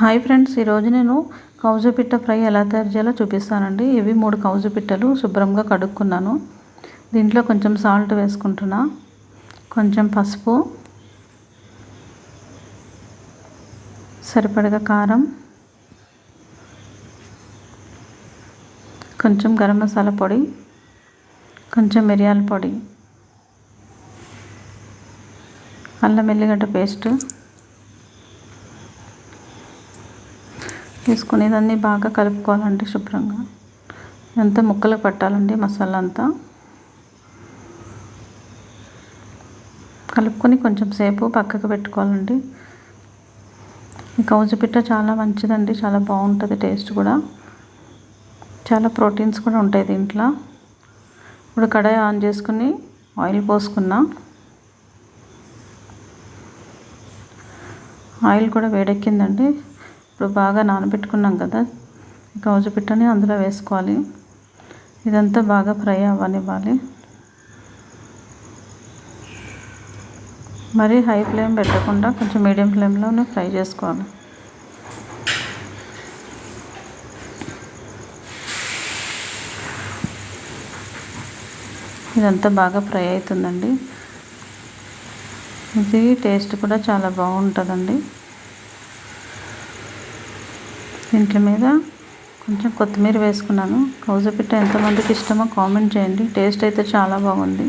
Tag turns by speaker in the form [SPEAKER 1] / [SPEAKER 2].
[SPEAKER 1] Hi friends, ఈరోజు నేను కౌజు పిట్ట ఫ్రై ఎలా తయారు చేయాలో చూపిస్తానండి. ఇవి 3 కౌజు పిట్టలు శుభ్రంగా కడుక్కున్నాను. దీంట్లో కొంచెం సాల్ట్ వేసుకుంటున్నా, కొంచెం పసుపు, సరిపడగా కారం, కొంచెం గరం మసాలా పొడి, కొంచెం మిరియాల పొడి, అల్లం వెల్లిగడ్డ పేస్ట్ తీసుకుని దాన్ని బాగా కలుపుకోవాలండి. శుభ్రంగా ఎంత ముక్కలకు పట్టాలండి మసాలా అంతా. కలుపుకొని కొంచెం సేపు పక్కకు పెట్టుకోవాలండి. ఈ కౌజు పిట్ట చాలా మంచిదండి, చాలా బాగుంటుంది. టేస్ట్ కూడా చాలా ప్రోటీన్స్ కూడా ఉంటాయి దీంట్లో. ఇప్పుడు కడాయి ఆన్ చేసుకుని ఆయిల్ పోసుకున్నా. ఆయిల్ కూడా వేడెక్కిందండి. ఇప్పుడు బాగా నానబెట్టుకున్నాం కదా కౌజు పిట్టని అందులో వేసుకోవాలి. ఇదంతా బాగా ఫ్రై అవ్వనివ్వాలి. మరి హై ఫ్లేమ్ పెట్టకుండా కొంచెం మీడియం ఫ్లేమ్లోనే ఫ్రై చేసుకోవాలి. ఇదంతా బాగా ఫ్రై అవుతుందండి. ఇది టేస్ట్ కూడా చాలా బాగుంటుందండి. దీంట్లో మీద కొంచెం కొత్తిమీర వేసుకున్నాను. కౌజు పిట్ట ఎంతమందికి ఇష్టమో కామెంట్ చేయండి. టేస్ట్ అయితే చాలా బాగుంది.